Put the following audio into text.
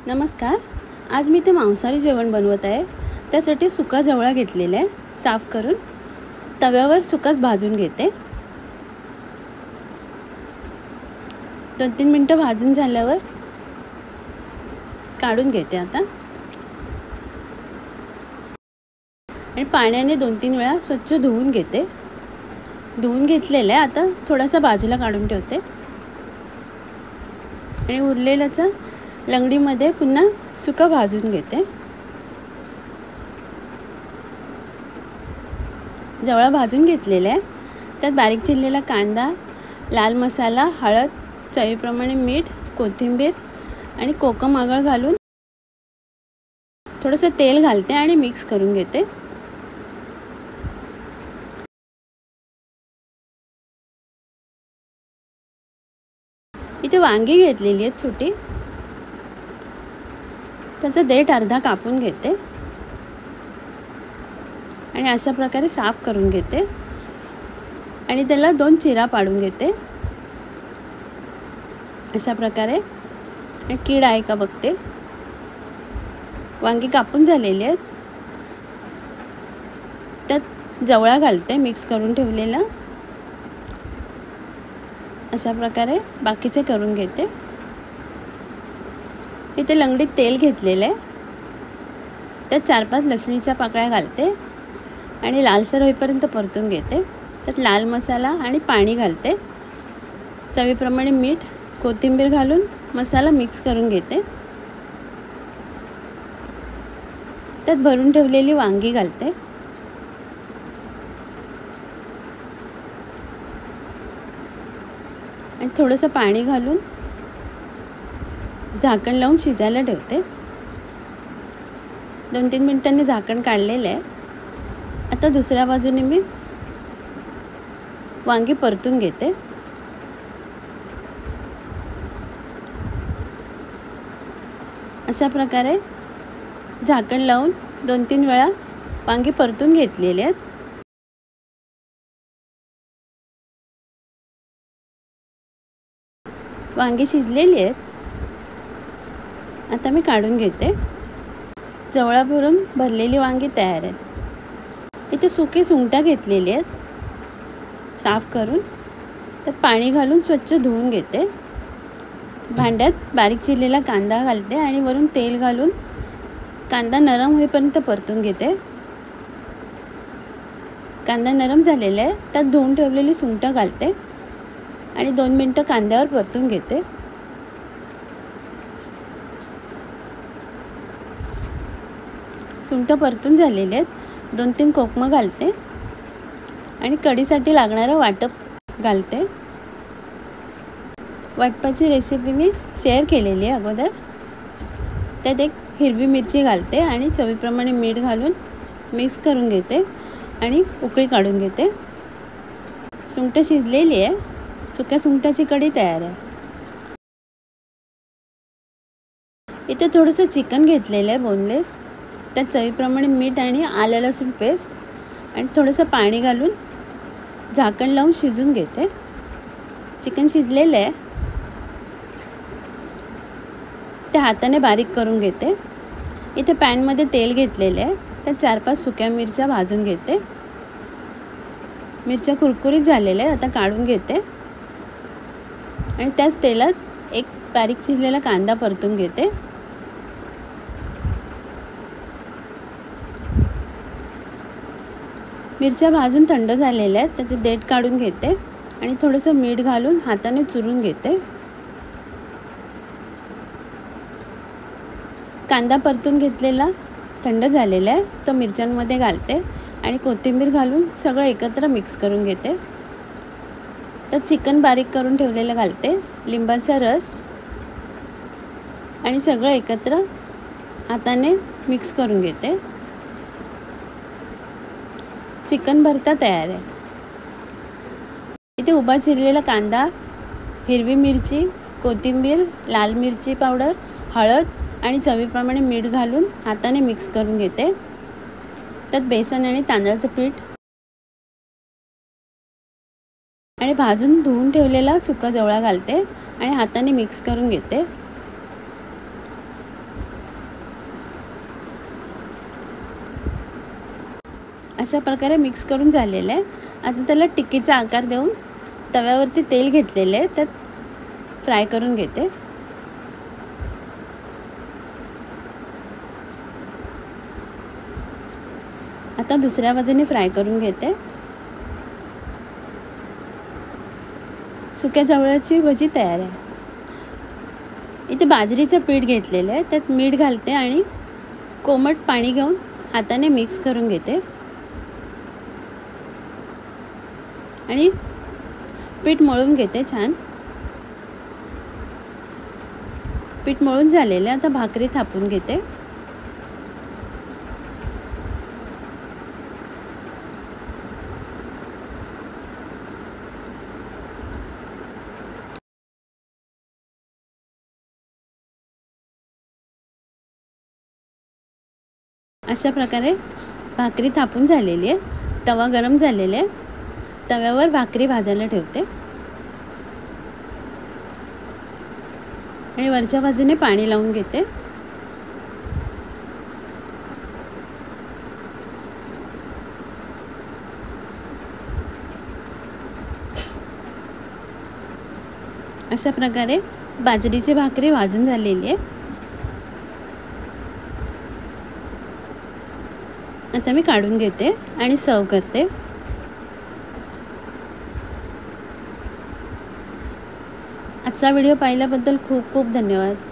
नमस्कार. आज मी ते मांसाहारी जेवण बनवत आहे. त्यासाठी सुका जवळा घेतलेला आहे, साफ करून तव्यावर सुकाच भाजून घेते. 2-3 मिनिटं भाजून झाल्यावर काढून घेते आता आणि पाण्याने 2-3 वेळा स्वच्छ धुवून घेते. धुवून घेतलेला आहे. आता थोडासा बाजूला काढून ठेवते आणि उरलेल्याचा लंगडीमध्ये पुन्हा सुका भाजून घेते. जवळा भाजून घेतलेला आहे. त्यात बारीक चिरलेला कांदा, लाल मसाला, हळद, चवीप्रमाणे मीठ, कोथिंबीर आणि कोकम आगळ घालून थोडंसं तेल घालते आणि मिक्स करून घेते. इथे वांगी घेतलेली आहेत छोटी. त्याचा देठ अर्धा कापून घेते आणि अशा प्रकारे साफ करून घेते आणि त्याला 2 चिरा पाडून घेते. अशा प्रकारे कीड आहे का बघते. वांगी कापून झालेली आहेत. त्यात जवळा घालते मिक्स करून ठेवलेला. अशा प्रकारे बाकीचे करून घेते. इथे लंगडीत तेल घेतलेलं आहे. त्यात 4-5 लसणीच्या पाकळ्या घालते आणि लालसर होईपर्यंत परतून घेते. त्यात लाल मसाला आणि पाणी घालते. चवीप्रमाणे मीठ, कोथिंबीर घालून मसाला मिक्स करून घेते. त्यात भरून ठेवलेली वांगी घालते आणि थोडंसं पाणी घालून झाकण लावून शिजायला ठेवते. 2-3 मिनिटांनी झाकण काढलेलं आहे. आता दुसऱ्या बाजूने मी वांगी परतून घेते. अशा प्रकारे झाकण लावून 2-3 वेळा वांगी परतून घेतलेले आहेत. वांगी शिजलेली आहेत. आता मी काढून घेते. जवळा भरून भरलेली वांगी तयार आहेत. इथे सुकी सुंगटा घेतलेली आहेत साफ करून. त्यात पाणी घालून स्वच्छ धुवून घेते. भांड्यात बारीक चिरलेला कांदा घालते आणि वरून तेल घालून कांदा नरम होईपर्यंत परतून घेते. कांदा नरम झालेला आहे. त्यात धुवून ठेवलेली सुंगटं घालते आणि 2 मिनिटं कांद्यावर परतून घेते. सुंगटं परतून झालेले आहेत. 2-3 कोकमं घालते आणि कढीसाठी लागणारं वाटप घालते. वाटपाची रेसिपी मी शेअर केलेली आहे अगोदर. त्यात एक हिरवी मिरची घालते आणि चवीप्रमाणे मीठ घालून मिक्स करून घेते आणि उकळी काढून घेते. सुंगटं शिजलेली आहे. सुक्या सुंगटाची कढी तयार आहे. इथे थोडंसं चिकन घेतलेलं आहे बोनलेस. त्यात चवीप्रमाणे मीठ आणि आलं लसूण पेस्ट आणि थोडंसं पाणी घालून झाकण लावून शिजून घेते. चिकन शिजलेलं आहे. ते हाताने बारीक करून घेते. इथे पॅनमध्ये तेल घेतलेलं आहे. त्यात 4-5 सुक्या मिरच्या भाजून घेते. मिरच्या कुरकुरीत झालेल्या आहे. आता काढून घेते आणि त्याच तेलात एक बारीक चिरलेला कांदा परतून घेते. मिरच्या भाजून थंड झालेल्या आहेत. त्याचे देठ काढून घेते आणि थोडंसं मीठ घालून हाताने चुरून घेते. कांदा परतून घेतलेला थंड झालेला आहे. तो मिरच्यांमध्ये घालते आणि कोथिंबीर घालून सगळं एकत्र मिक्स करून घेते. तर चिकन बारीक करून ठेवलेलं घालते, लिंबाचा रस आणि सगळं एकत्र हाताने मिक्स करून घेते. चिकन भरता तयार आहे. इथे उभा चिरलेला कांदा, हिरवी मिरची, कोथिंबीर, लाल मिरची पावडर, हळद आणि चवीप्रमाणे मीठ घालून हाताने मिक्स करून घेते. त्यात बेसन आणि तांदळाचं पीठ आणि भाजून धुवून ठेवलेला सुका जवळा घालते आणि हाताने मिक्स करून घेते. अशा प्रकारे मिक्स करून झालेलं आहे. आता त्याला टिक्कीचा आकार देऊन तव्यावरती तेल घेतलेले आहे, त्यात फ्राय करून घेते. आता दुसऱ्या बाजूने फ्राय करून घेते. सुक्या जवळाची भजी तयार आहे. इथे बाजरीचं पीठ घेतलेलं आहे, त्यात मीठ घालते आणि कोमट पाणी घेऊन हाताने मिक्स करून घेते आणि पीठ मळून घेते. छान पीठ मळून झालेलं आहे. आता भाकरी थापून घेते. अशा प्रकारे भाकरी थापून झालेली आहे. तवा गरम झालेला आहे. तव्यावर भाकरी भाजायला ठेवते आणि वरच्या बाजूने पाणी लावून घेते. अशा प्रकारे बाजरीची भाकरी भाजून झालेली आहे. आता मी काढून घेते आणि सर्व करते. आजचा व्हिडिओ पाहिल्याबद्दल खूप खूप धन्यवाद.